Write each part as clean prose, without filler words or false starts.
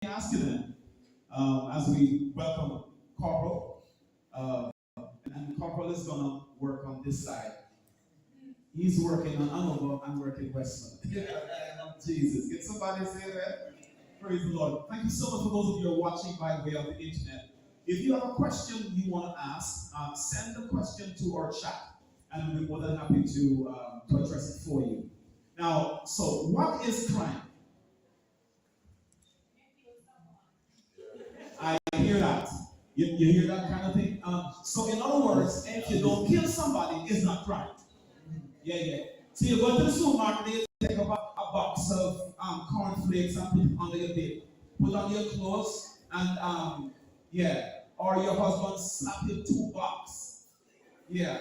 ask you then, as we welcome Corporal, and Corporal is going to work on this side. He's working on Hanover, I'm working Westland. Jesus. Can somebody say that? Praise the Lord. Thank you so much for those of you who are watching by way of the internet. If you have a question you want to ask, send the question to our chat, and we'll be more than happy to address it for you. Now, so what is crime? I hear that. You hear that kind of thing? So in other words, if you don't kill somebody, it's not crime. Yeah. So you go to the supermarket, you take a box of cornflakes and put it under your bed. Put on your clothes and or your husband slap you 2 bucks. Yeah.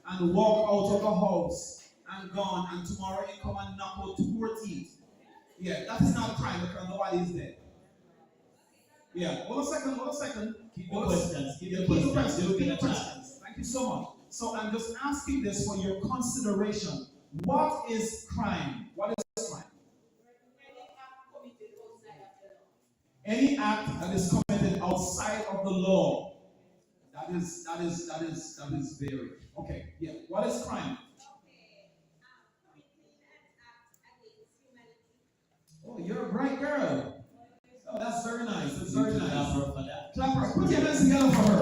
And walk out of the house and gone, and tomorrow you come and knock out 2 more teeth. Yeah, that is not a crime because nobody is dead. Yeah, hold a second. Keep the questions. Thank you so much. So I'm just asking this for your consideration. What is crime? What is crime? Any act that is committed outside of the law. That is very okay. Yeah. What is crime? Oh, you're a bright girl. Oh, that's very nice. That's very nice. Clap her. Put your hands together for her.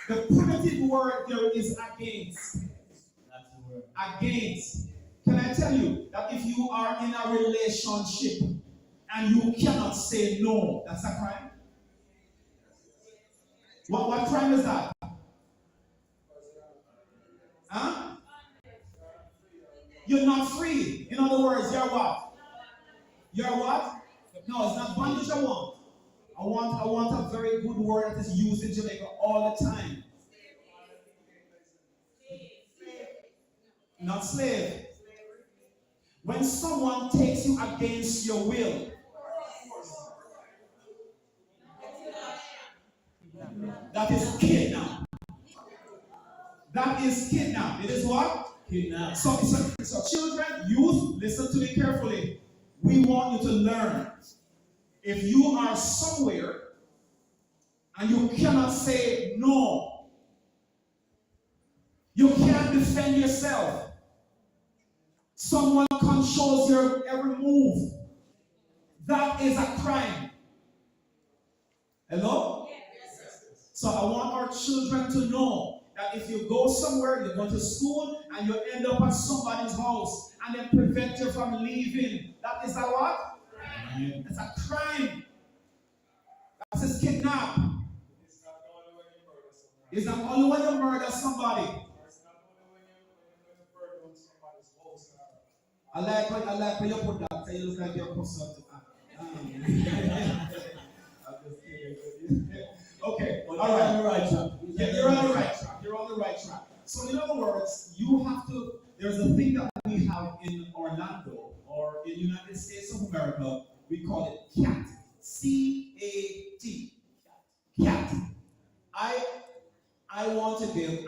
The primitive word there is against. That's the word. Against. Can I tell you that if you are in a relationship and you cannot say no, that's a crime? What crime is that? Huh? You're not free. In other words, you're what? You're what? No, it's not bondage I want. I want a very good word that is used in Jamaica all the time. Not slave. When someone takes you against your will. That is kidnap. That is kidnap. It is what? Kidnap. So children, youth, listen to me carefully. We want you to learn. If you are somewhere and you cannot say no, you can't defend yourself. Someone controls your every move. That is a crime. Hello? Yes. So I want our children to know that if you go somewhere, you go to school, and you end up at somebody's house, and they prevent you from leaving, that is a what? Crime. It's a crime. That is kidnap. It's not only when you murder somebody. I like when you put that. So you look like you're concerned. I'm just kidding. Okay, all right. On the right track. Yeah, you're on the right track. You're on the right track. So in other words, you have to. There's a thing that we have in Orlando or in the United States of America. We call it CAT. CAT. CAT.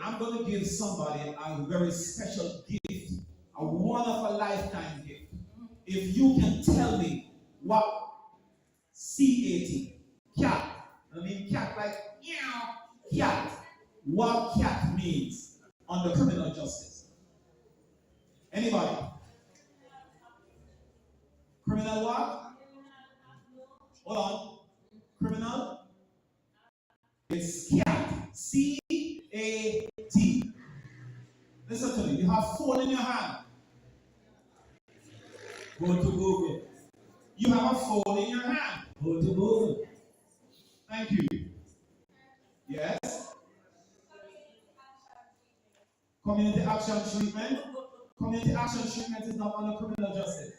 I'm going to give somebody a very special gift, a one-of-a-lifetime gift. If you can tell me what CAT, I mean cat like cat, what cat means under criminal justice. Anybody? Criminal what? Hold on. Criminal? It's cat. C-A-T. Listen to me. You have phone in your hand. Go to Google. You have a phone in your hand. Go to Google. Thank you. Yes? Community action treatment. Community action treatment is not under criminal justice.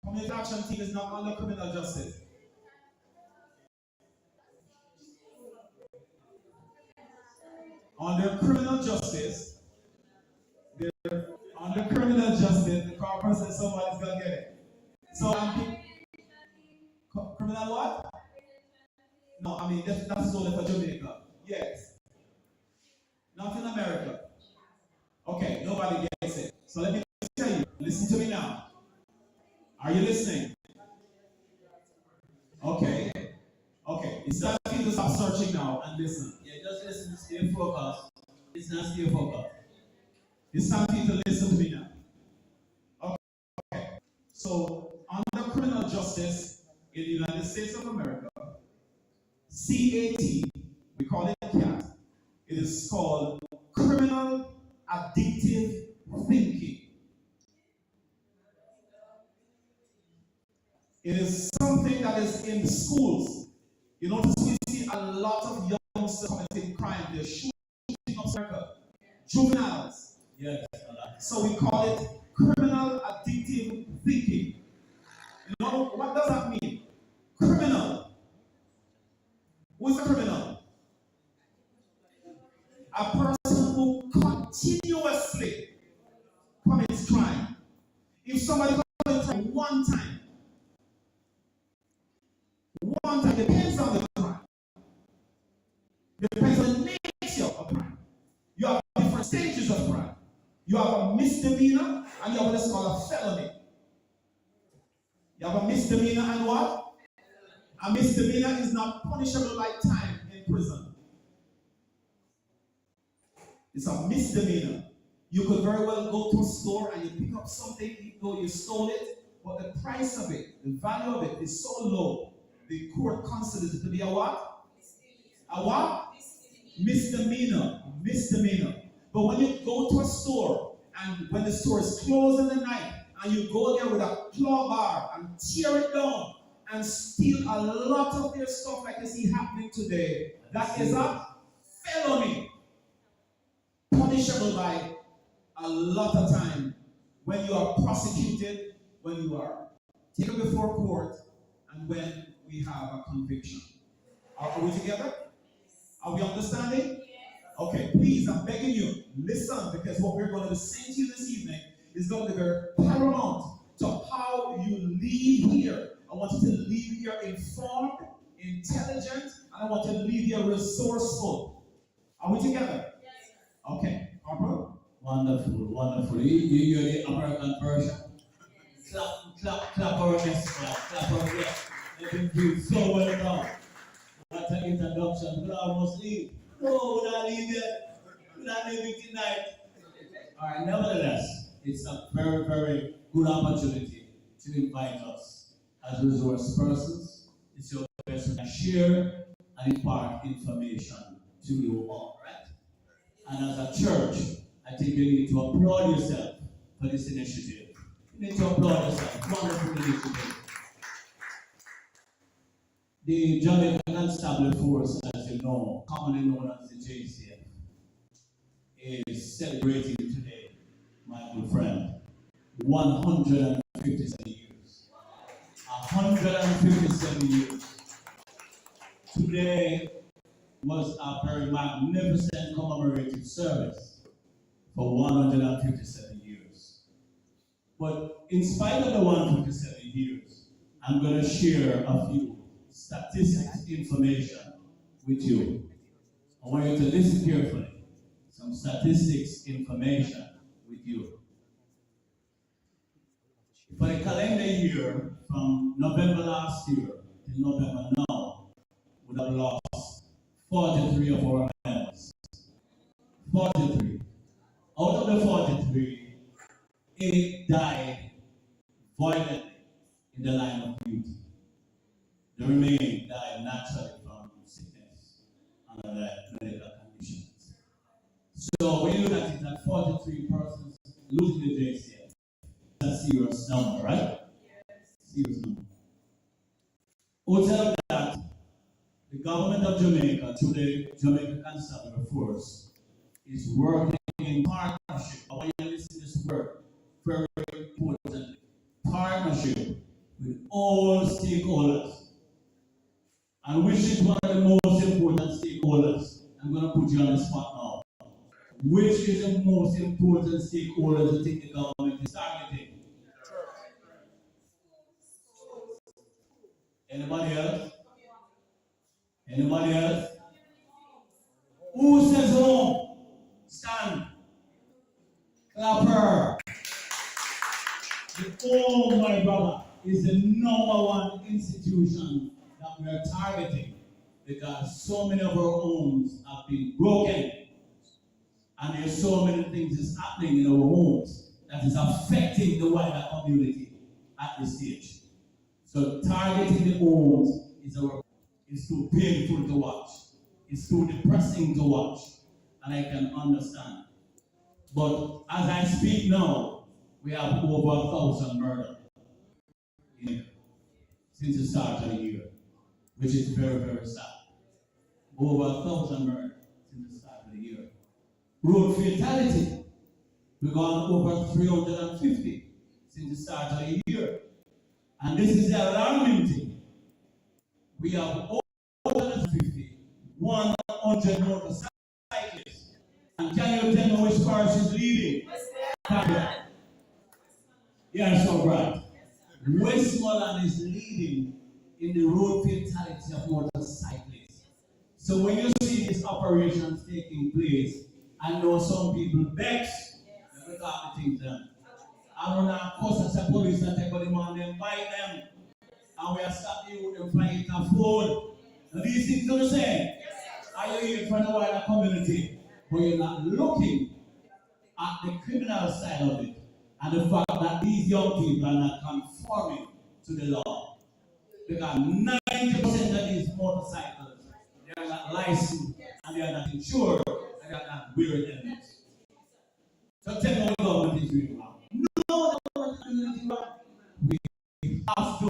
Community action team is not under criminal justice. Under criminal justice, the corporate says somebody's gonna get it. So criminal what? No, I mean that's only for Jamaica. Yes. Not in America. Okay, nobody gets it. So let me tell you, listen to me now. Are you listening? Okay. Okay. It's time for you to stop searching now and listen. Yeah, just listen, stay focused. It's not stay focused. It's time for you to listen to me now. Okay. So, under criminal justice in the United States of America, CAT, we call it CAT. It is called criminal addictive thinking. It is something that is in schools. You notice we see a lot of youngsters committing crime. They're shooting up America. Juveniles. Yes. So we call it criminal addictive thinking. You know, what does that mean? Criminal. Who's a criminal? A person who continuously commits crime. If somebody commits crime one time, depends on the crime. Depends on the nature of crime. You have different stages of crime. You have a misdemeanor and you have what's called a felony. You have a misdemeanor and what? A misdemeanor is not punishable by time in prison. It's a misdemeanor. You could very well go to a store and you pick up something, even though you stole it, but the price of it, the value of it is so low, the court considers it to be a what? A what? Misdemeanor. Misdemeanor. But when you go to a store and when the store is closed in the night and you go there with a claw bar and tear it down and steal a lot of their stuff like you see happening today, that is a felony. Punishable by a lot of time when you are prosecuted, when you are taken before court, and when we have a conviction. Are we together? Are we understanding? Okay, please, I'm begging you, listen, because what we're going to be saying to you this evening is going to be very paramount to how you leave here. I want you to leave here informed, intelligent, and I want you to leave here resourceful. Are we together? Okay, Harper? Wonderful, wonderful. You hear the American version? Clap our hands, clap our hands. They've been doing so well done. What an introduction. We'll almost leave. No, we're not leaving yet. We're not leaving tonight. All right, nevertheless, it's a very, very good opportunity to invite us as resource persons. It's your best to share and impart information to you all, right? And as a church, I think you need to applaud yourself for this initiative. You need to applaud yourself. Wonderful initiative. The Jamaican Constabulary Force, as you know, commonly known as the JCF, is celebrating today, my good friend, 157 years. 157 years. Today was a very magnificent commemorative service for 157 years. But in spite of the 157 years, I'm going to share a few statistics information with you. I want you to listen carefully. Some statistics information with you. For the calendar year from November last year to November now, we have lost 43 of our members. 43. Out of the 43, 8 died violently in the line of duty. The remaining died naturally from sickness and other medical conditions. So when you look at it, at 43 persons losing the JCF, that's a serious number, right? Yes. Serious number. Outside of that, the government of Jamaica, through the Jamaica Constabulary Force, is working in partnership. I want you to listen to this word very importantly. Partnership with all stakeholders. And which is one of the most important stakeholders? I'm going to put you on the spot now. Which is the most important stakeholders you think the government is targeting? Anybody else? Anybody else? Who says home? Stand. Clapper. The home, my brother. is the number one institution that we are targeting because so many of our homes have been broken and there's so many things that's happening in our homes that is affecting the wider community at this stage. So targeting the homes is too painful to watch. It's too depressing to watch, and I can understand. But as I speak now, we have over 1,000 murders since the start of the year, which is very, very sad. Over 1,000 murders since the start of the year. Road fatality, we've gone over 350 since the start of the year. And this is the alarming thing. We have over 100 motorcyclists. And can you tell me which parish is leading? Yeah, so right. Westmoreland is leading in the road fatality of motorcyclists. So when you see these operations taking place, I know some people vex because the things done. I don't know, of course, as a police that take them on them, bite them, and we are stopping with them flying a phone. Now these things don't say. Are you here from the wider community? But you're not looking at the criminal side of it and the fact that these young people are not conforming to the law. Because 90% of these motorcycles, they are not licensed and they are not insured and they are not wearing helmets. So tell me what the government is doing wrong. No, the government is doing wrong. We have to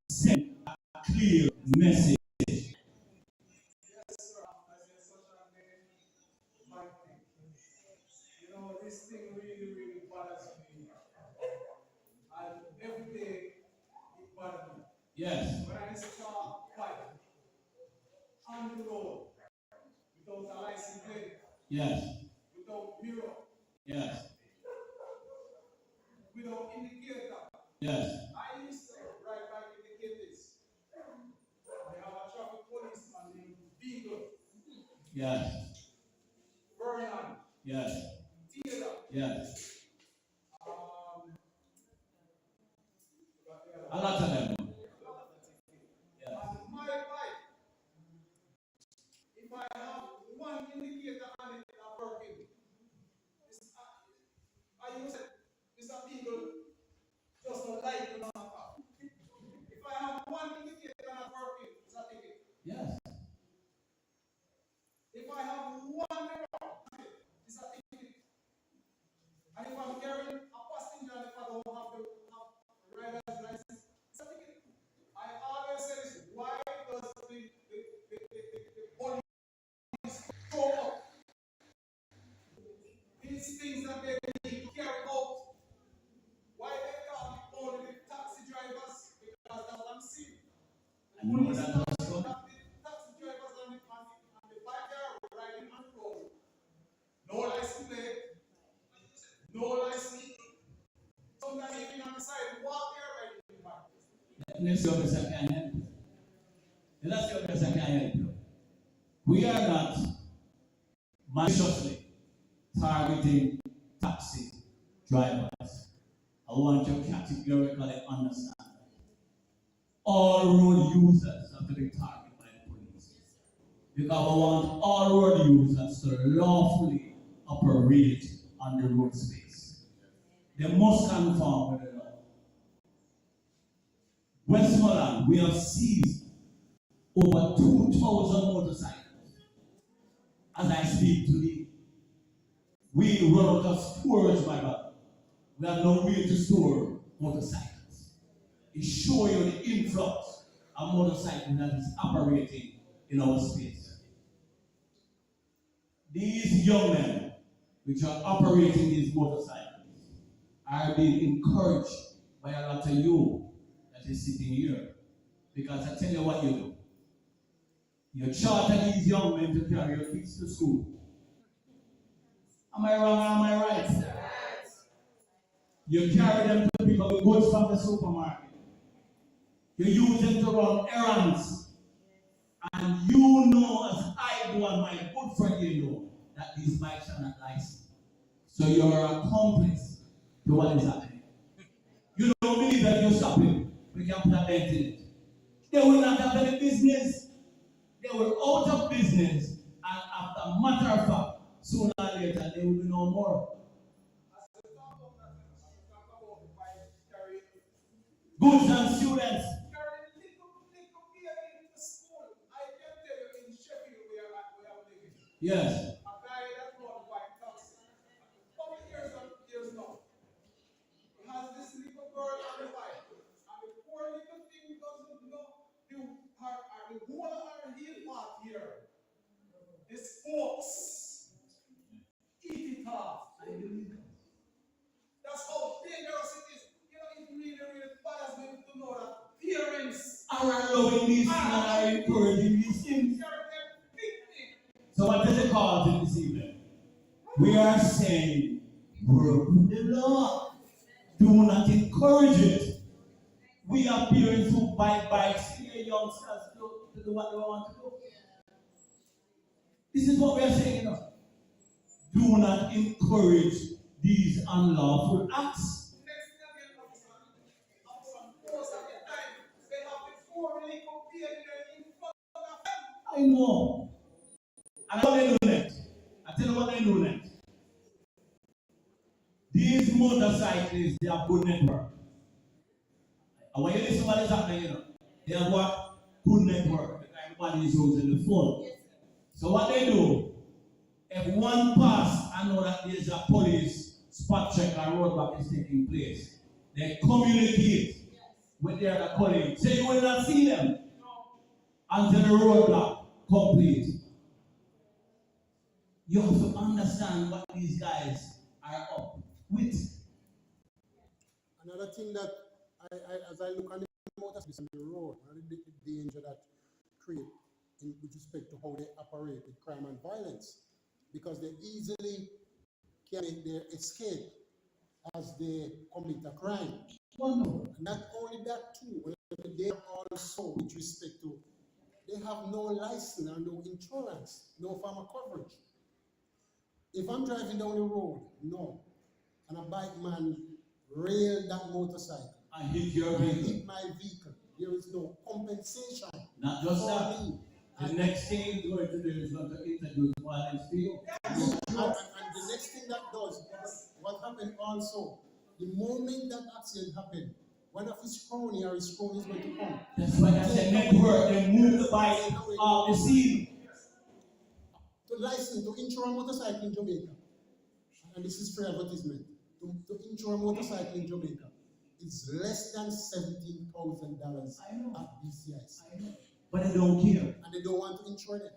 send a clear message. This thing really, really bothers me. And every day it bothers me. Yes. When I start fighting on the road without a license plate, Yes. without bureau, Yes. without indicator. Yes. I used to ride back indicators. I have a traffic policeman named Beagle, Yes. Vernon, Yes. Taylor. Yes. Um, A lot of them. Yes. And my bike, if I have one indicator on it not working, I use it, Mr. Beagle, just a light on my car. If I have one indicator not working, it's a ticket. Yes. If I have one mirror, it's a ticket. And if I'm carrying a passenger and if I don't have the rider's license, it's a ticket. I always say this, why does the police show up these things that they need to carry out? Why they can't only the taxi drivers? Because that's what I'm seeing. I know that also. The taxi drivers and the bike are riding on the road. No license plate, no license. Sometimes even on the side, walk there riding the bike. Let's see if I can help you. Let's see if I can help you. We are not maliciously targeting taxi drivers. I want you to categorically understand that. All road users have to be targeted by the police. Because I want all road users to lawfully operate on the road space. They must conform with the law. Westmoreland, we have seized over 2,000 motorcycles. As I speak today, we run out of storage, my brother. We have no way to store motorcycles. It shows you the influx of motorcycles that is operating in our space. These young men, which are operating these motorcycles, are being encouraged by a lot of you that is sitting here. Because I tell you what you do. You charter these young men to carry your kids to school. Am I wrong or am I right? You carry them to pick up the goods from the supermarket. You use them to run errands. And you know, as I do and my good friend you know, that these bikes are not licensed. So you're an accomplice to what is happening. You don't believe that you're stopping, we can put a dent in it. They will not have any business. They were out of business, and after a matter of fact, sooner or later, they will be no more. Goods and students. Yes. A guy that bought white taxi. Couple years now. He has this little girl on the bike. And the poor little thing doesn't know the whole of her heel part here. The spokes. Eat it off. That's how dangerous it is. You know, it really bothers me to know that parents Are allowing these things and are encouraging these things. So what is it called this evening? We are saying, work with the law. Do not encourage it. We have parents who buy bikes for their youngsters to do what they want to do. This is what we are saying, you know. Do not encourage these unlawful acts. I know. And what they do next? I tell you what they do next. These motorcyclists, they have good network. And when you listen to what is happening, you know, they have what? Good network. Everybody is using the phone. So what they do, if one pass and know that there's a police spot check or roadblock is taking place, they communicate with their other colleagues. So you will not see them until the roadblock complete. You have to understand what these guys are up with. Another thing that as I look on the motorcycles on the road, and the danger that create with respect to how they operate with crime and violence, because they easily can make their escape as they commit a crime. Wonderful. Not only that too, they also with respect to they have no license and no insurance, no farmer coverage. If I'm driving down the road, no, and a bike man railed that motorcycle And hit your and vehicle. hit my vehicle, there is no compensation. Not just for that. me. The next thing he's going to do is going to introduce violence to you. And the next thing that does, what happened also, the moment that accident happened, one of his crony or his crony is going to come. That's why I said network, they move the bike off the scene. To license, to insure a motorcycle in Jamaica, and this is free advertisement, to insure a motorcycle in Jamaica, it's less than $17,000 at BCIs. I know. But they don't care. And they don't want to insure them.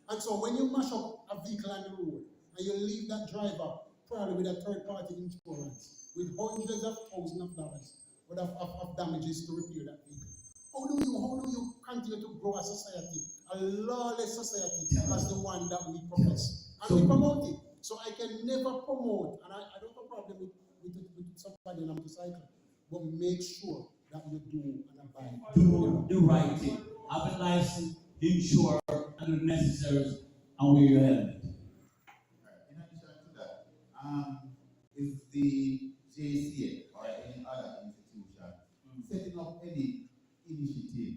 And so when you mash up a vehicle on the road, and you leave that driver probably with a third-party insurance, with hundreds of thousands of dollars worth of damages to repair that vehicle. How do you continue to grow a society, a lawless society, as the one that we profess? And we promote it. So I can never promote, and I don't have a problem with somebody on a motorcycle, but make sure that you do and abide. Do the right thing. Have a license, insure, and do the necessary, and wear your helmet. In addition to that, is the JCA or any other institution setting up any initiative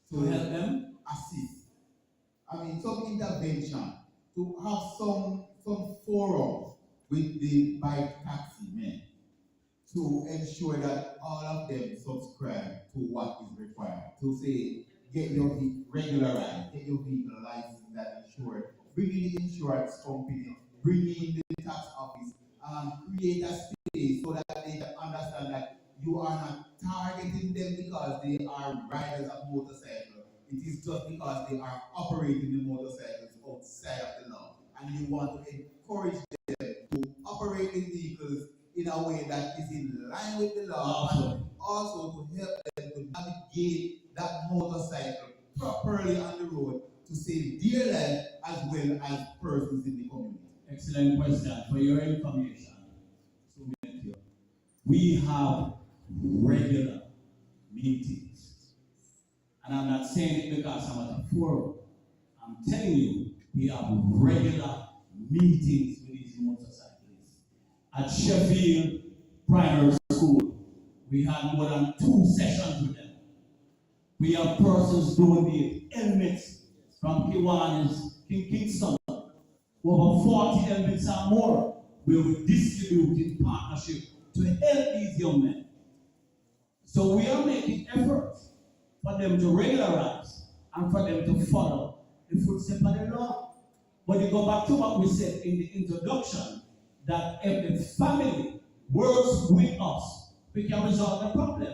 To help them? assist? I mean, some intervention to have some forum with the bike taxi men to ensure that all of them subscribe to what is required. To say, get your vehicle regularized, get your vehicle license that insured, bring in the insurance company, bring in the tax office, create a space so that they can understand that you are not targeting them because they are riders of motorcycles. It is just because they are operating the motorcycles outside of the law. And you want to encourage them to operate the vehicles in a way that is in line with the law, and also to help them to navigate that motorcycle properly on the road to save their life as well as persons in the community. Excellent question. For your information, we have regular meetings. And I'm not saying it because I'm at a forum. I'm telling you, we have regular meetings with these motorcyclists. At Sheffield Primary School, we had more than 2 sessions with them. We have persons doing the helmets from Kiwanis, Kingston. Over 40 helmets or more we will distribute in partnership to help these young men. So we are making efforts for them to regularize and for them to follow the footsteps of the law. But you go back to what we said in the introduction, that if the family works with us, we can resolve the problem.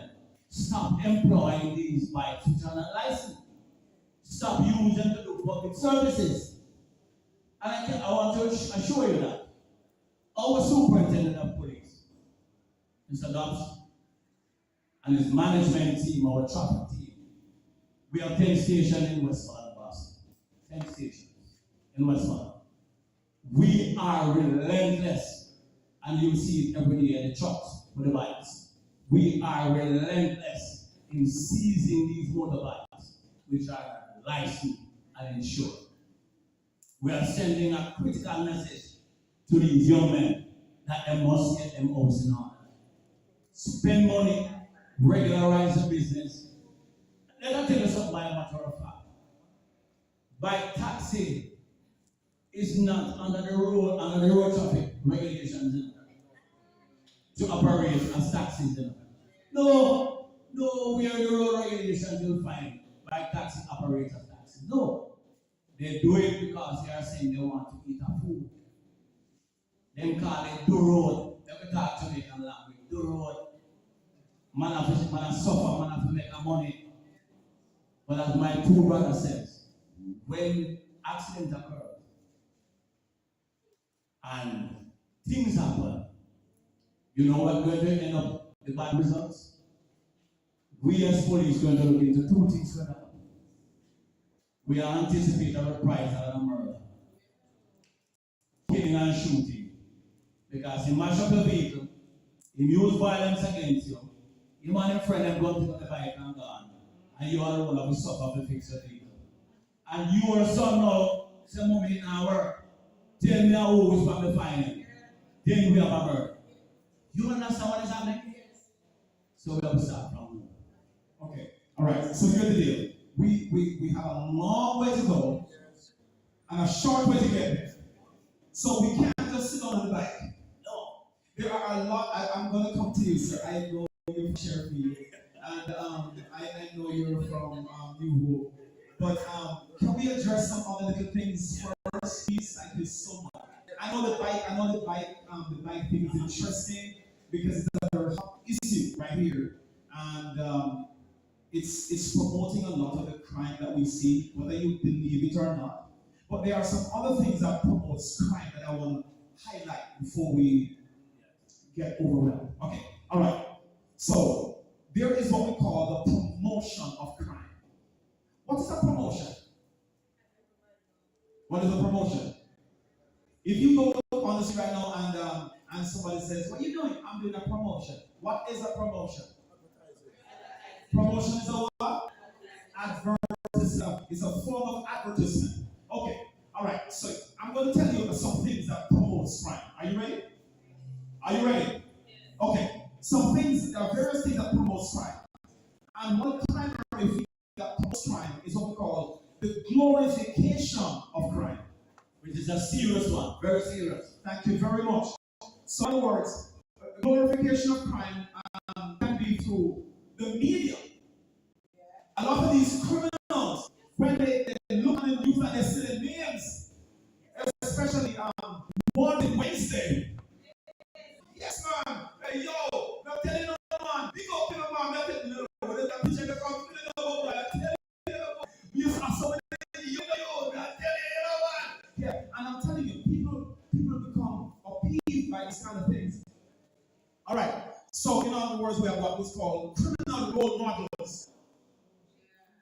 Stop employing these bikes which are not licensed. Stop using them to do public services. And I want to assure you that our superintendent of police, Mr. Dobbs, and his management team, our traffic team, we have 10 stations in Westmoreland, Boston. 10 stations in Westmoreland. We are relentless, and you see it every day in the trucks with the bikes. We are relentless in seizing these motorbikes, which are licensed and insured. We are sending a critical message to these young men that they must get them house in order. Spend money, regularize the business. Let me tell you something by a matter of fact. Bike taxi is not under the road traffic regulations to operate as taxis. No, we are in the road regulations, you'll find bike taxi operate as taxis. No. They do it because they are saying they want to eat a food. Them call it do road. Let me talk Jamaican language. Do road. Man have to suffer, man have to make a money. But as my two brothers says, when accidents occur and things happen, you know what's going to end up the bad results? We as police going to look into two things for that. We are anticipating a reprisal and a murder. Killing and shooting. Because he mash up your vehicle, he use violence against you, you and your friend have gone to the bike and gone, and you are the one that will suffer to fix your vehicle. And you or son now, say, Mommy, now work. Tell me how who is from the final. Then we have a murder. You understand what is happening? So we have to start from here. Okay, all right, so here's the deal. We have a long way to go and a short way to get there. So we can't just sit on the bike. No. There are a lot. I'm going to come to you, sir. I know you're from Cherokee, and I know you're from New Hope. But can we address some other little things first, please? Thank you so much. I know the bike thing is interesting because it's a hot issue right here. And it's promoting a lot of the crime that we see, whether you believe it or not. But there are some other things that promotes crime that I want to highlight before we get overwhelmed. Okay, all right. So there is what we call the promotion of crime. What is a promotion? What is a promotion? If you go on the street right now and somebody says, "What are you doing?" "I'm doing a promotion." What is a promotion? Promotion is a what? Advertisement. It's a form of advertisement. Okay, all right. So I'm going to tell you some things that promotes crime. Are you ready? Are you ready? Okay. Some things, there are various things that promotes crime. And one primary thing that promotes crime is what we call the glorification of crime, which is a serious one, very serious. Thank you very much. So in other words, glorification of crime can be through the media. A lot of these criminals, when they look at the news and they see the names, especially Monday, Wednesday. Yes, man. Hey, yo, I'm telling you, man. Big up, man. I'm telling you, there's a picture that comes to the number. I'm telling you, you are so many, yo, I'm telling you, man. Yeah, and I'm telling you, people become appeased by these kind of things. All right. So, in other words, we have what is called criminal role models.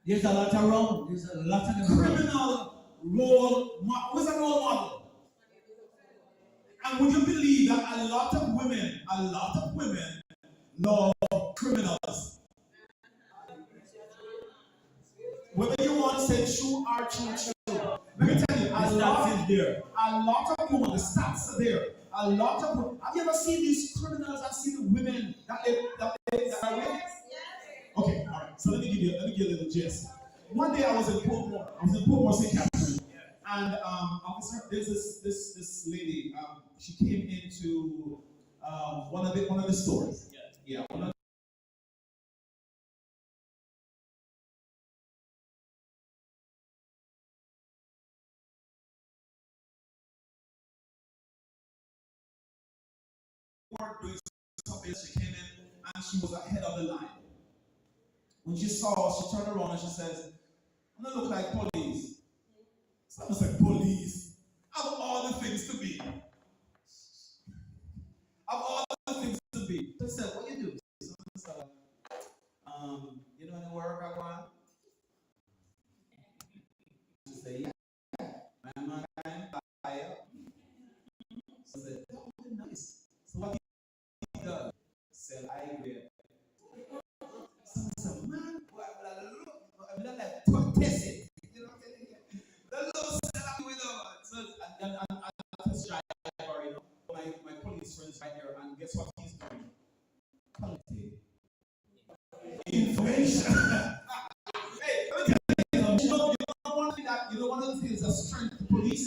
There's a lot around. There's a lot of Criminal role model. What's a role model? And would you believe that a lot of women love criminals? Whether you want to say true or true. Let me tell you, a lot of women, the stats are there. A lot of women. Have you ever seen these criminals and seen the women that are with? Okay, all right. So let me give you a little gist. One day I was in Portmore. I was in Portmore, St. Catherine, and officer, there's this lady. She came into one of the stores. Yeah, one of were doing something. She came in and she was ahead of the line. When she saw us, she turned around and she says, "I'm gonna look like police." Someone said, "Police? Of all the things to be. Of all the things to be." She said, "What you do?" Someone said, "You know any work I want?" She said, "Yeah. My man can fire." She said, "That would be nice." So what he does? Sell high grade. Someone said, "Man, boy, I look like test it." You know what I'm saying? The little setup with so and test driver, you know. My police friends right there, and guess what he's doing? Quality information. Hey, let me tell you, you know one of the things that strengthens police.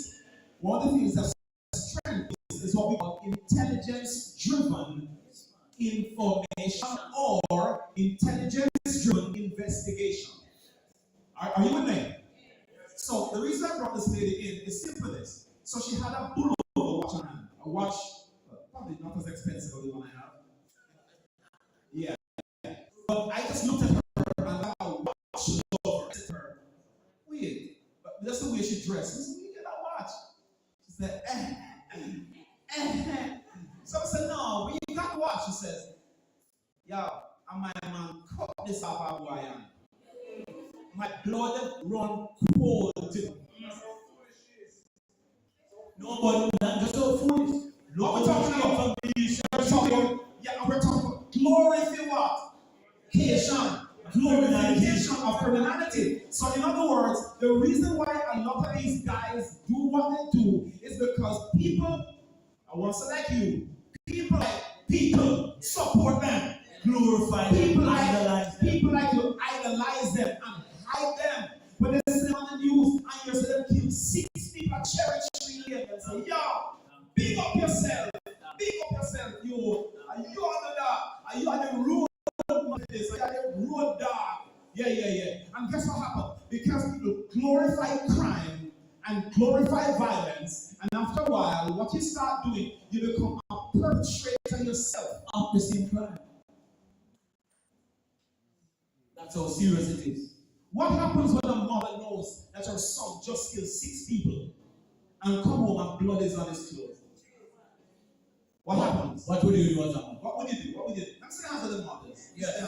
One of the things that strength is what we call intelligence-driven information or intelligence-driven investigation. Are you with me? So the reason I brought this lady in is simply this. So she had a Bulova watch on hand. A watch, probably not as expensive as the one I have. Yeah. But I just looked at her and I watch over her. Weird. But that's the way she dressed. I said, "Where you get that watch?" She said, eh. So I said, "No, where you got the watch?" She says, "Yo, and my man cut this up our wire. My blood run cold." No, but not just so foolish. What we're talking about? We're talking about glorification of criminality. So in other words, the reason why a lot of these guys do what they do is because people, I want to select you, people support them. Glorify People idolize them. people like to idolize them and hide them. When they see them on the news and you see them kill 6 people at Cherry Tree Lane and say, "Yo, big up yourself, you. Are you on the road? Are you on the road dog?" Yeah. And guess what happened? Because people glorify crime and glorify violence, and after a while, what you start doing, you become a perpetrator yourself of the same crime. That's how serious it is. What happens when a mother knows that her son just killed 6 people and come home and blood is on his clothes? What happens? What would you do as a mother? What would you do? Let's say answer the mothers. Yes.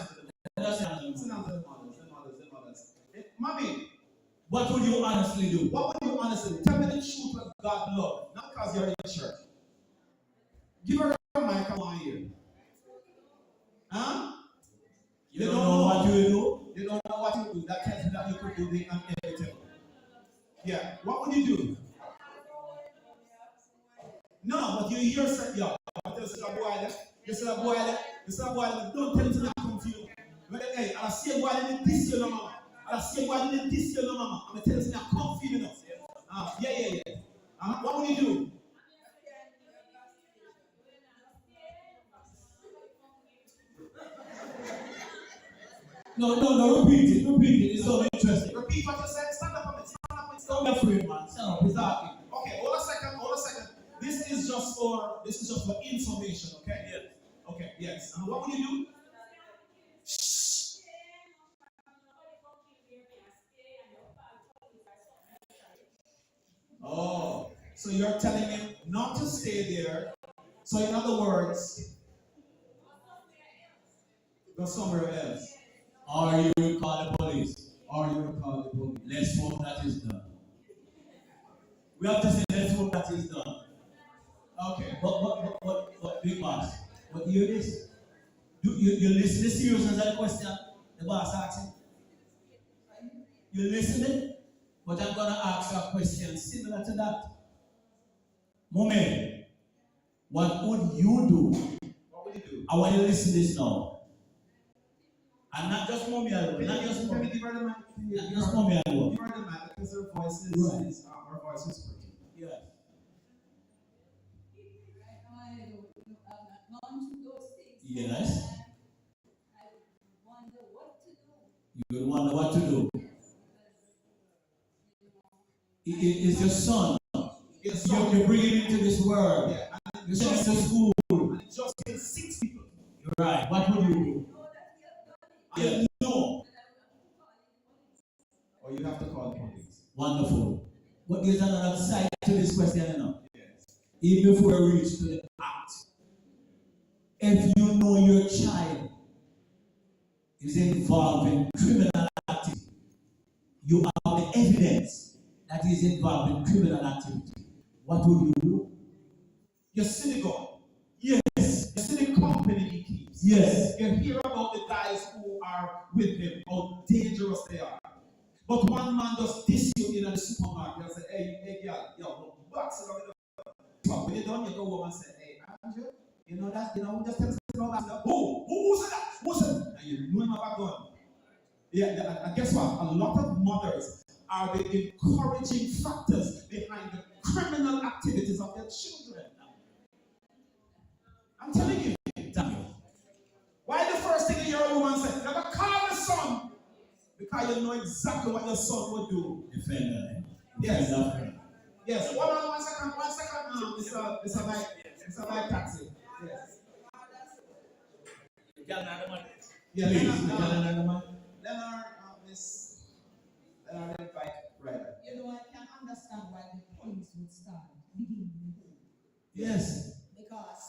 Let's answer the mothers. Mommy, what would you honestly do? what would you honestly do? Tell me the truth of God love, not because you're in the church. Give her a mic, come on here. Huh? You don't know what you will do? You don't know what you do. That tells you that you could do the inevitable. Yeah. What would you do? No, but you hear say, "Yo, this is a boy there. Don't tell him to not come to you. But hey, I see a boy in this year, no mama. I see a boy in this year, no mama. I'm telling him to come for you. Yeah. What would you do? No, repeat it. It's so interesting. Repeat what you said. Stand up a minute. Don't be afraid, man. Stand up. It's Okay, hold a second. This is just for information, okay? Yes. Okay, yes. And what would you do? Oh, so you're telling him not to stay there. So in other words, go somewhere else. Or you will call the police. Let's hope that is done. We have to say, let's hope that is done. Okay. What big boss? What do you listen? You listen to the seriousness of the question the boss asking? You listening? But I'm gonna ask a question similar to that. Moment, what would you do? What would you do? I want you to listen to this now. And not just mommy alone. Not just Can we mommy. give her the mic? Not just mommy alone. Give her the mic because her voice is, Right. her voice is pretty. Yes. I don't know, I've not gone through those things. Yes. I wonder what to do. You would wonder what to do. It's your son. Yes, You bring him into this world. Yeah, and You send him to school. it just killed 6 people. You're right. What would you do? Know that we have done it. Yes. No. Or you have to call the police. Wonderful. But there's another side to this question, you know. Yes. Even before we reach to the act, if you know your child is involved in criminal activity, you have the evidence that he is involved in criminal activity, what would you do? Your synagogue. Yes. You see the company he keeps. Yes. You hear about the guys who are with him, how dangerous they are. But one man just diss you in the supermarket and say, hey, girl, yo, box it up. So when you're done, you go home and say, hey, Andrew, you know that, who just tells us about that? Who said that? Who said that? And you know him about gun. Yeah, and guess what? A lot of mothers are the encouraging factors behind the criminal activities of their children. I'm telling you. Why the first thing you hear a woman say, never call the son? Because you know exactly what your son would do. Defend her. Yes. Defend her. Yes. One second. It's a light taxi. Yes. Yeah, Please, Leonard, you can another man. Miss Leonard, invite Ryder. You know, I can understand why the police would start beginning with home. Yes. Because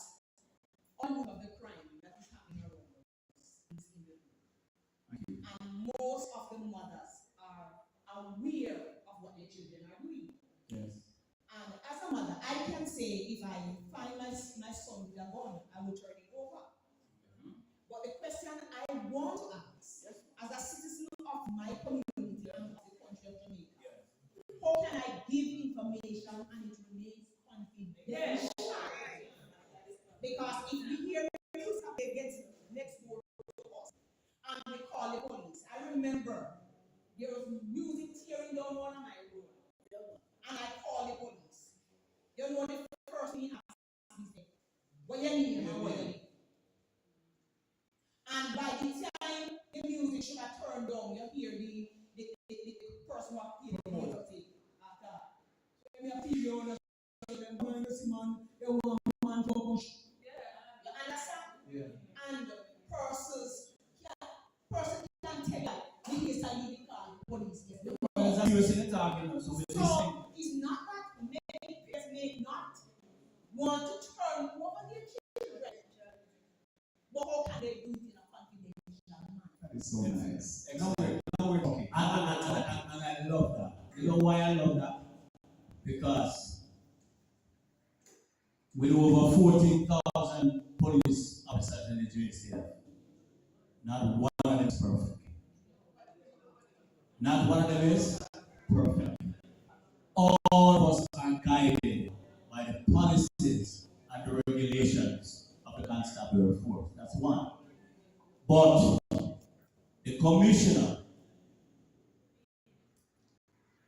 all of the crime that is happening around us is in the home. And most of the mothers are aware of what their children are doing. Yes. And as a mother, I can say if I find my son with a gun, I will turn it over. But the question I want to ask, as a citizen of my community and of the country of Jamaica, how can I give information and it remains confidential? Yes. Because if we hear news that they get next door to us and they call the police, I remember there was music tearing down one of my road, and I call the police. You know the first thing he asks me, what you need and what you need. And by the time the music should have turned down, you hear the person who has played the music after. So when you feel you understand, you want man to push. You understand? Yeah. And persons can tell you the case that you call the police. Well, as you were talking, so we're listening. So it's not that many parents may not want to turn over their children. But how can they do it in a confidential manner? That is so nice. Now we're talking. And I love that. You know why I love that? Because with over 14,000 police officers in the JSTF, not one of them is perfect. Not one of them is perfect. All of us are guided by the policies and the regulations of the constabulary force. That's one. But the commissioner,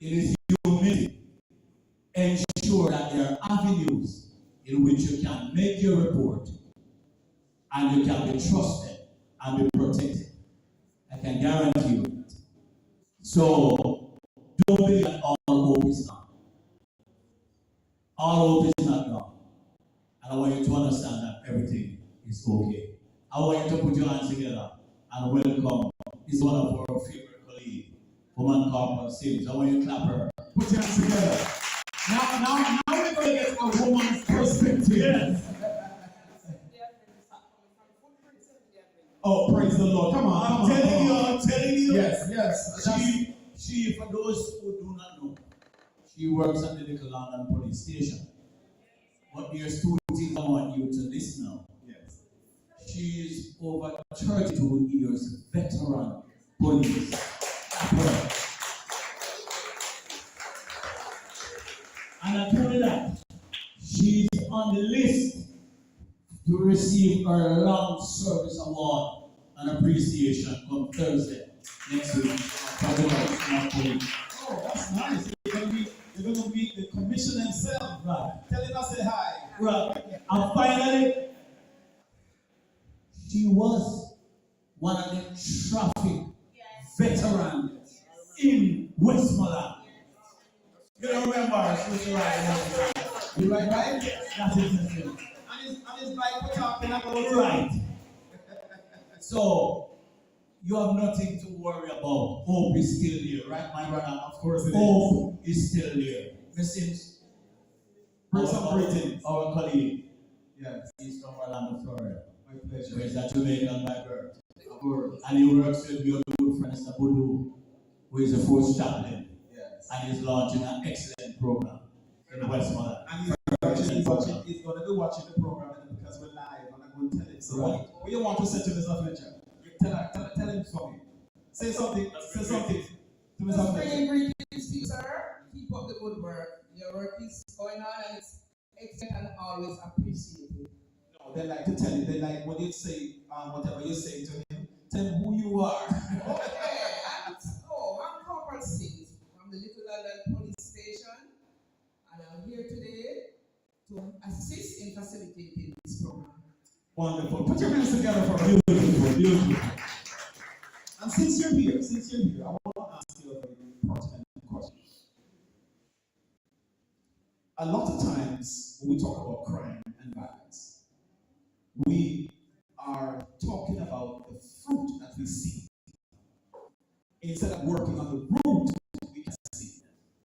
in his humility, ensure that there are avenues in which you can make your report and you can be trusted and be protected. I can guarantee you that. So don't believe that all hope is gone. All hope is not gone. And I want you to understand that everything is okay. I want you to put your hands together and welcome. This is one of our favorite colleagues, Woman Corporal Sims. I want you to clap her. Put your hands together. Now we're going to get a woman's perspective. Yes. Oh, praise the Lord. Come on. I'm telling you. Yes. She, for those who do not know, she works at the Little London Police Station. But there's two things I want you to listen now. Yes. She is over 32 years veteran police. And not only that, she's on the list to receive her long service award and appreciation coming from Thursday next week. Talking about Napoli. Oh, that's nice. You're gonna be the commissioner himself, Right. telling us say hi. Right. And finally, she was one of the traffic veterans in Westmoreland. You don't remember she was right. You right? That's it. And his bike was talking about Right. So you have nothing to worry about. Hope is still there, right, my brother? Of course it is. Hope is still there. Mrs. Bring some greetings. Our colleague, Yes, he's from Orlando, Florida. my pleasure. Where's that Jamaican by birth? Of course. And he works with your good friend, Mr. Boudou, who is a force chaplain. Yes. And he's launching an excellent program in Westmoreland. And he's going to be watching the program because we're live and I'm going to tell him. So Right. what you want to say to Mr. Fletcher? Tell him something. Say something. Say something to Mr. Just Fletcher. bringing greetings to you, sir. Keep up the good work. Your work is going on and it's excellent and always appreciated. No, they like to tell you. They like when you say whatever you say to him. Tell him who you are. Okay, I'm Corporal Sings from the Little London Police Station, and I'm here today to assist in facilitating this program. Wonderful. Put your hands together for me. Beautiful. And since you're here, I want to ask you a very pertinent question. A lot of times when we talk about crime and violence, we are talking about the fruit that we see. Instead of working on the root, we can see.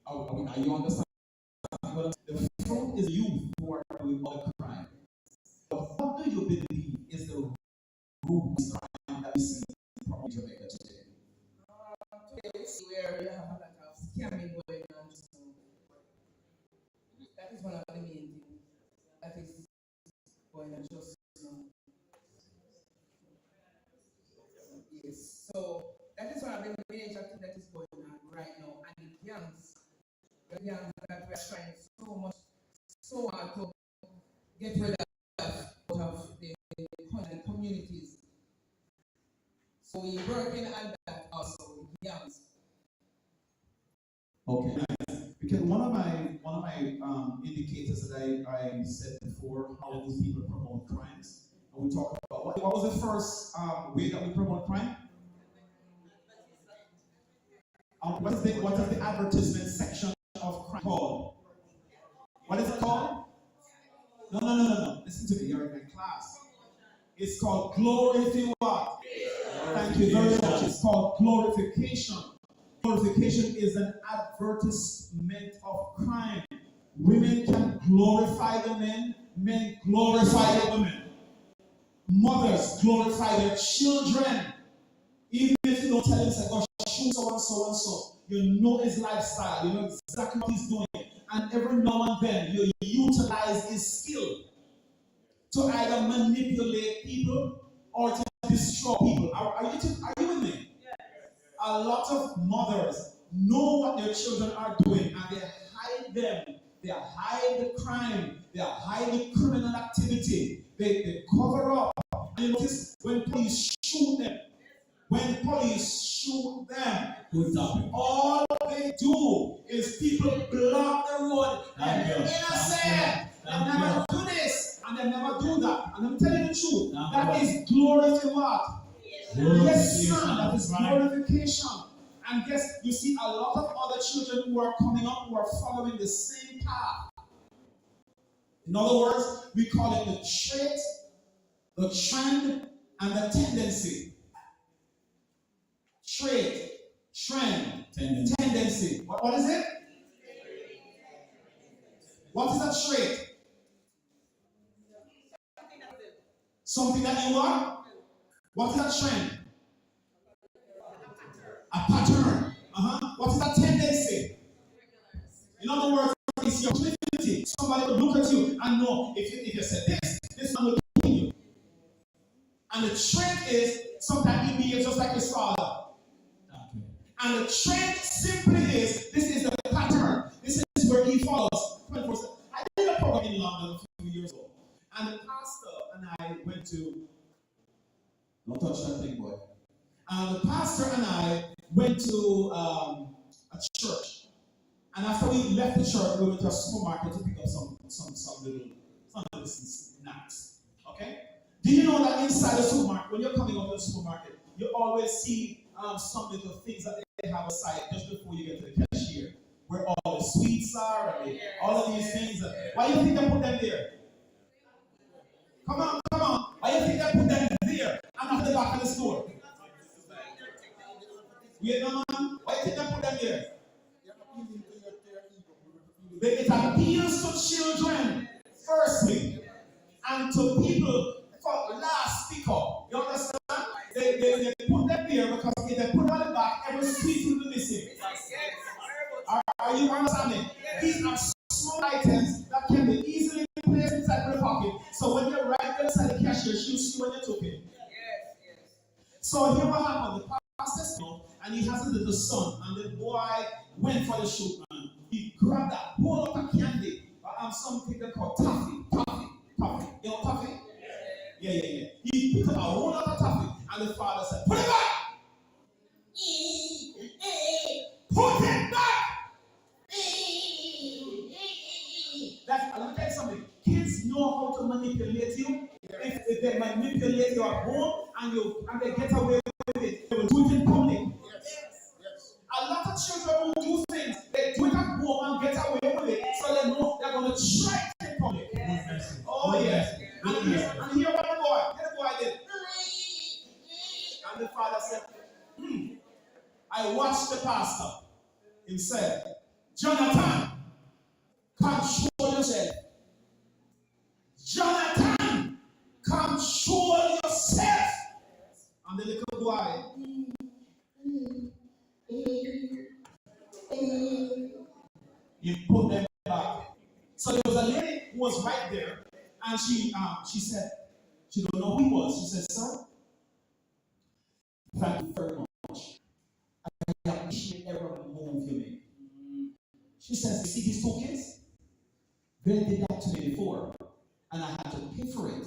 Are you understanding? The fruit is youth who are doing all the crime. But what do you believe is the root crime that we see from Jamaica today? Today we see where you have a lot of scamming going on. So that is one of the main things that is going on just now. Yes, so that is one of the major things that is going on right now. And the gangs that we are trying so hard to get rid of out of the communities. So we're working on that also with gangs. Okay, nice. Because one of my indicators that I said before, how these people promote crimes, and we talk about what was the first way that we promote crime? What is the advertisement section of crime called? What is it called? No. Listen to me. You're in my class. It's called glorification. Thank you very much. It's called glorification. Glorification is an advertisement of crime. Women can glorify the men glorify the women. Mothers glorify their children. Even if you don't tell him, say, gosh, shoot so and so and so. You know his lifestyle, you know exactly what he's doing. And every now and then you utilize his skill to either manipulate people or to destroy people. Are you with me? Yes. A lot of mothers know what their children are doing and they hide them. They hide the crime. They hide the criminal activity. They cover up. And you notice when police shoot them, all they do is people block the road. And they're innocent. They never do this and they never do that. And I'm telling you the truth. That is glorification. What? Yes, son. That is glorification. And guess you see a lot of other children who are coming up who are following the same path. In other words, we call it the trait, the trend, and the tendency. Trait, trend, tendency. What is it? What is a trait? Something that you are? What is a trend? A pattern. What is a tendency? In other words, it's your proclivity. Somebody will look at you and know if you say this one will kill you. And the trait is sometimes he behaves just like his father. And the trend simply is, this is the pattern. This is where he follows. I did a program in London a few years ago. And the pastor and I went to, don't touch that thing, boy. And the pastor and I went to a church, and after we left the church, we went to a supermarket to pick up some little snacks. Okay? Do you know that inside the supermarket, when you're coming out of the supermarket, you always see some little things that they have aside just before you get to the cashier, where all the sweets are and all of these things. Why do you think they put them there? Come on. Why do you think they put them there and not at the back of the store? Vietnam, why do you think they put them there? It appeals to children, firstly, and to people for last speak up. You understand? They put them there because if they put them on the back, every sweet will be missing. Are you understanding? These are small items that can be easily placed inside the pocket. So when you're right inside the cashier, she'll see when you took it. So here what happened? The pastor came and he has a little son, and the boy went for the shoot, man. He grabbed that whole lot of candy. Some people call toffee. You know toffee? Yeah. He picked up a whole lot of toffee, and the father said, "Put it back! Put it back!" Let me tell you something. Kids know how to manipulate you. If they manipulate you at home and they get away with it, they will do it in public. Yes. A lot of children will do things. They do it at home and get away with it, so they know they're going to try it in public. Oh yes. And here what the boy did. And the father said, I watched the pastor. He said, Jonathan, control yourself. Jonathan, control yourself. And the little boy, he put them back. So there was a lady who was right there, and she said, she don't know who he was. She said, sir, thank you very much. I appreciate every move you make. She says, you see these two kids? They did that to me before, and I had to pay for it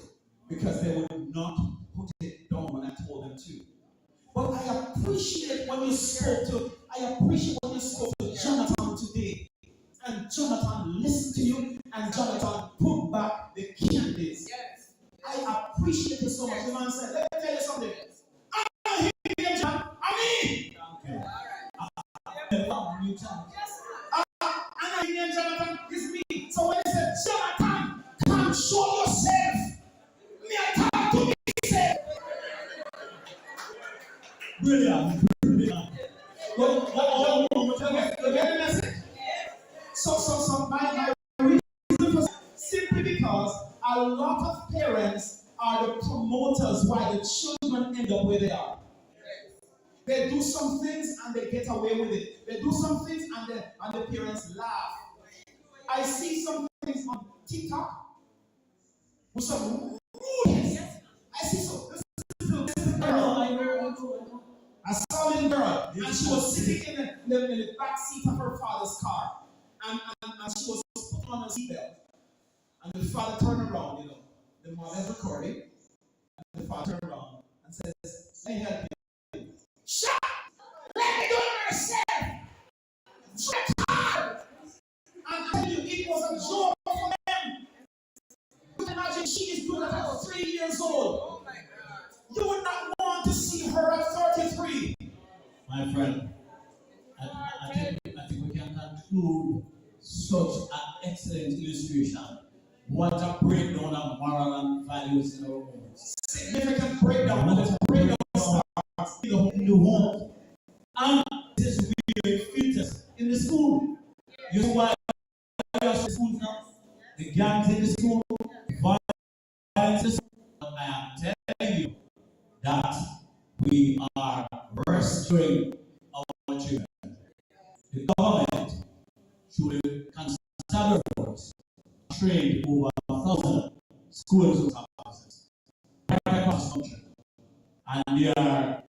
because they would not put it down when I told them to. But I appreciate when you spoke to Jonathan today. And Jonathan listened to you, and Jonathan put back the candies. Yes. I appreciate it so much. The man said, let me tell you something. I'm here, John. I'm in. Okay. I'm here, Jonathan. It's me. So when he said, Jonathan, come show yourself. Me, I talk to myself. Brilliant. You get the message? So my reason for simply because a lot of parents are the promoters why the children end up where they are. They do some things and they get away with it. They do some things and the parents laugh. I see some things on TikTok with some rudeness. I see some. This girl. I saw a little girl, and she was sitting in the back seat of her father's car. And she was put on a seatbelt. And the father turned around, the mother is recording. And the father turned around and says, let me help you. Shut up! Let me do it myself! Shut up! I'm telling you, it was a joke for them. You can imagine she is doing that at 3 years old. Oh my God. You would not want to see her at 33. My friend, I think we can conclude such an excellent illustration. What a breakdown of moral and values in our homes. Significant breakdown. What a breakdown starts in the home. And this is really filters in the school. You know why you are in school now? The gangs in the school, violence in the school. I am telling you that we are rescuing our children. The government should consider efforts trained over 1,000 schools officers right across the country. And they are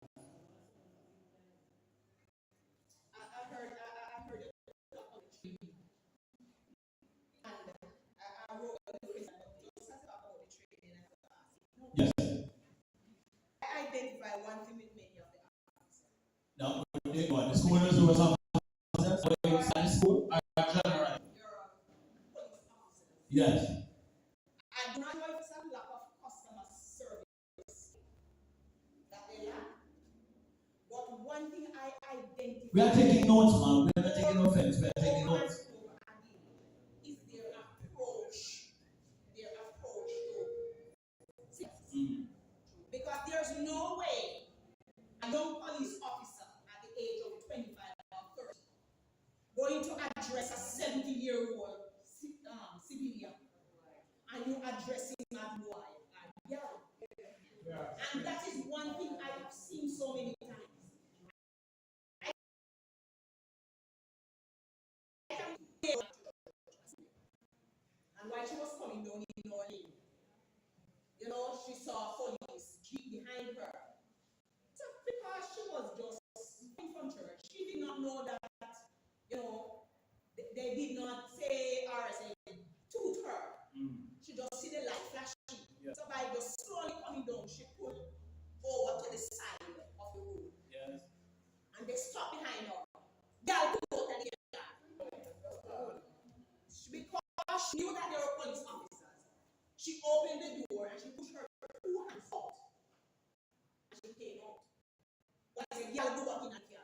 yes. I identify one thing with many of the others. resource officers going inside school or generally? Police officers. Yes. I do not know if it's a lack of customer service that they lack. But one thing I identify. We are taking notes, man. We are not taking offense. We are taking notes. Is their approach to because there's no way a young police officer at the age of 25 or 30 going to address a 70-year-old civilian and you address him as boy and girl. And that is one thing I have seen so many times. And while she was coming down in New Orleans, you know, she saw police jeep behind her. So because she was just coming from church, she did not know that, you know, they did not say or say toot her. She just see the light flashing. Yeah. So by just slowly coming down, she pulled over to the side of the road. Yes. And they stopped behind her. Girl pulled out and they because she knew that they were police officers, she opened the door and she pushed her 2 hands out. And she came out. But I said, "Girl, go back in here."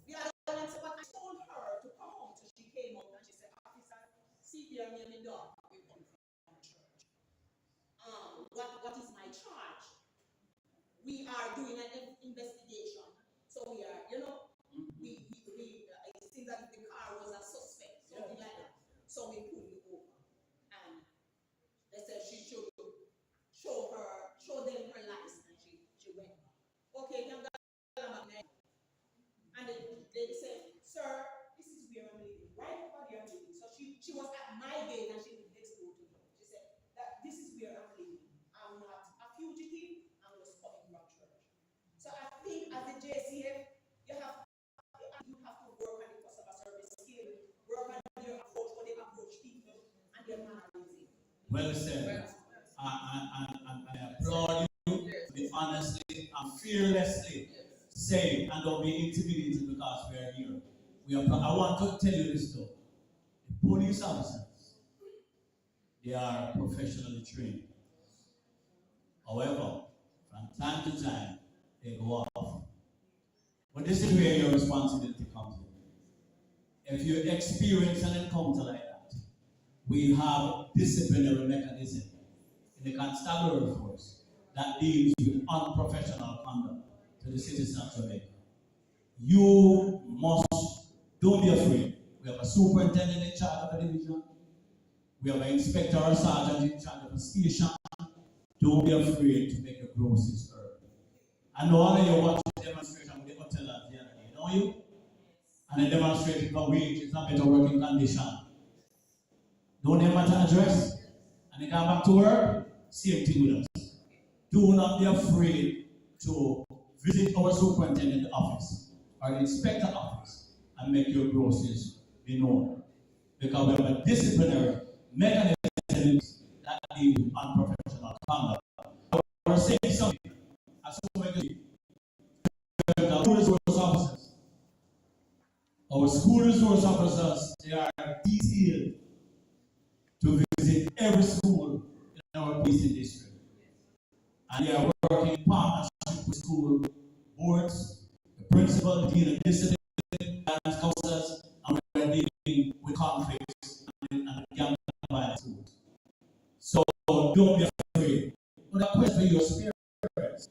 The other one said, "But I told her to come out." So she came out and she said, "Officer, see here, me and my dog, we come from church. What is my charge? We are doing an investigation. So we are, you know, it seems that the car was a suspect, something like that. So we pulled you over. And they said she should show them her license. And she went back. Okay, and they said, "Sir, this is where I'm living. Right over there I'm living." So she was at my gate and she lived next door to me. She said that this is where I'm living. I'm not a fugitive, I'm just coming from church. So I think as a JCF, you have to work on the customer service skill, work on your approach, how they approach people, and their mannerism. Well said. I applaud you to be honestly and fearlessly say and don't be intimidated because we are here. I want to tell you this though. The police officers, they are professionally trained. However, from time to time, they go off. But this is where your responsibility comes in. If you experience an encounter like that, we have disciplinary mechanism in the constabulary force that deals with unprofessional conduct to the citizens of Jamaica. You don't be afraid. We have a superintendent in charge of a division. We have an inspector or sergeant in charge of a station. Don't be afraid to make your grosses heard. I know all of you watch the demonstration with the hotel at the end of the day, don't you? And the demonstrating for wages and better working condition. Don't they matter address? And they come back to work, same thing with us. Do not be afraid to visit our superintendent office or the inspector office and make your grosses be known. Because we have a disciplinary mechanism that deals with unprofessional conduct. We're saying something as our school resource officers. Our school resource officers, they are detailed to visit every school in our policing district. And they are working in partnership with school boards, the principal, the dean of discipline, guidance counselors, and we are dealing with conflicts and gang violence schools. So don't be afraid. But a question for your parents.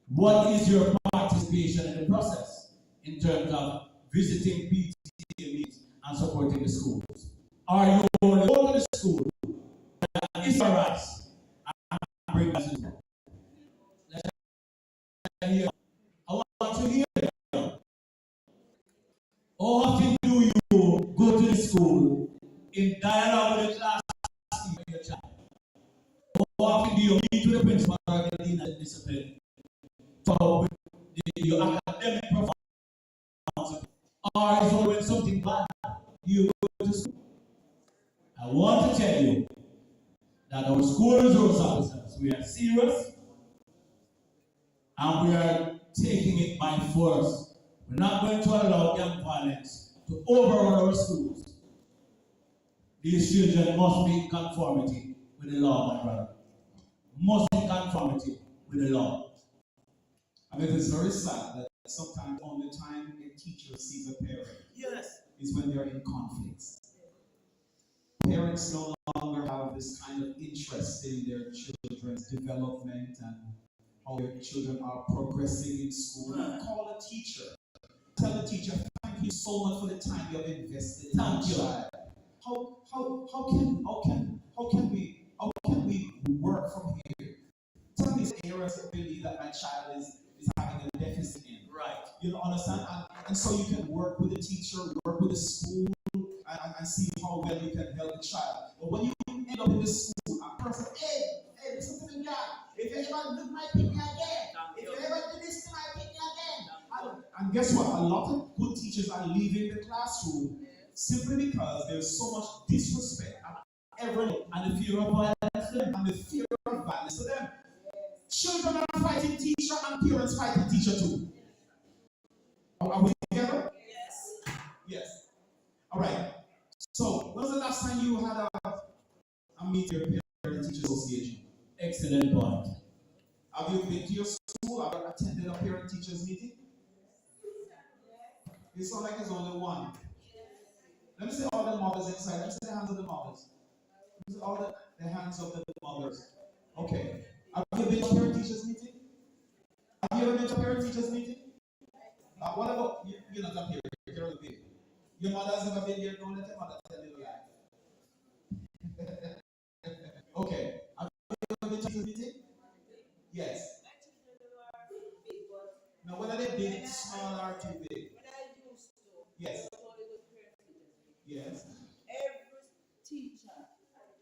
What is your participation in the process in terms of visiting PTA meetings and supporting the schools? Are you only going to the school that is your rights and bring us in? I want to hear you. How often do you go to the school in dialogue with the class team of your child? How often do you meet with the principal or the dean of discipline for your academic performance? Or is it when something bad you go to school? I want to tell you that our school resource officers, we are serious and we are taking it by force We're not going to allow gang violence to overrun our schools. These children must be in conformity with the law, my brother. Must be in conformity with the law. And it is very sad that sometimes the only time a teacher sees a parent is when they're in conflicts. Parents no longer have this kind of interest in their children's development and how their children are progressing in school. Call a teacher. Tell the teacher, thank you so much for the time you have invested in my child. How can we work from here? Tell these areas of belief that my child is having a deficit in. Right. You understand? And so you can work with the teacher, work with the school, and see how well you can help the child. But when you end up in the school, a person, hey, listen to me, God. If you ever do my pick me again, if you ever do this to my pick me again. And guess what? A lot of good teachers are leaving the classroom simply because there's so much disrespect at every level, and the fear of violence to them, and the fear of violence to them. Children are fighting teacher and parents fighting teacher too. Are we together? Yes. Yes. All right. So, when was the last time you had a meeting with your parent teacher association? Excellent point. Have you been to your school? Have you attended a parent teachers meeting? It sounds like it's only one. Let me see all the mothers inside. Let me see the hands of the mothers. Let me see all the hands of the mothers. Okay. Have you been to a parent teachers meeting? Have you ever been to a parent teachers meeting? What about you're not a parent, you're a baby. Your mother's never been here, don't let your mother tell you a lie. Okay. Have you ever been to a teachers meeting? Yes. Now whether they're big, small, or too big. Yes. Yes. Every teacher at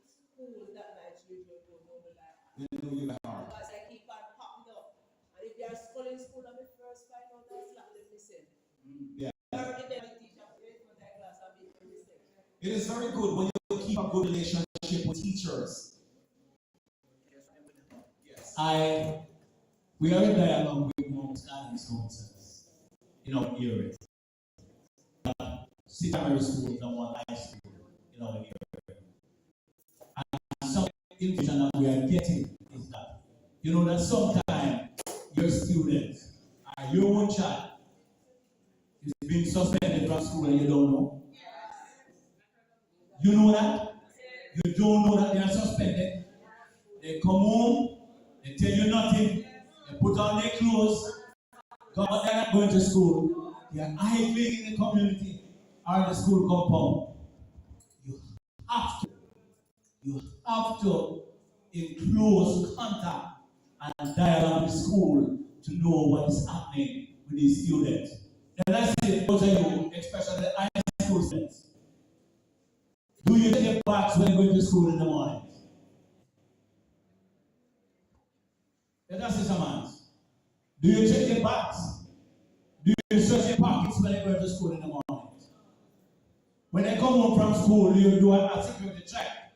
school that my children don't know me like. They know you like hard. Because I keep on popping up. And if they are schooling school, I'm the first find out I slap them listen. Yeah. Already then the teacher wait for that class and be a mistake. It is very good when you keep a good relationship with teachers. Yes. We are in dialogue with Mount Stanley Schools in our area. 6 primary schools and 1 high school in our area. And some information that we are getting is that, you know, that sometimes your students or your own child is being suspended from school and you don't know. You know that? You don't know that they are suspended. They come home, they tell you nothing, they put on their clothes, but they're not going to school. They are idling in the community or the school compound. You have to in close contact and dialogue with school to know what is happening with these students. And that's it, those of you, especially the high school students. Do you take your bags when you go to school in the morning? That's the commands. Do you check your bags? Do you search your pockets when you go to school in the morning? When they come home from school, you do a security check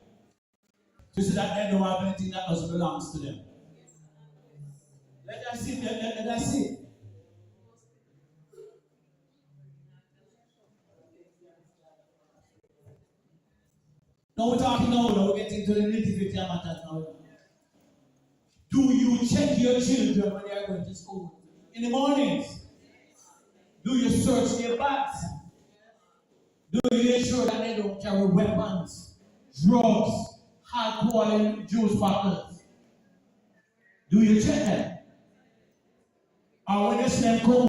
to see that they don't have anything that doesn't belong to them. Let us see. Let us see. Now we're talking now, we're getting to the nitty-gritty matters now. Do you check your children when they are going to school? In the mornings? Do you search their bags? Do you ensure that they don't carry weapons, drugs, alcohol, and juice bottles? Do you check them? Or when they see them come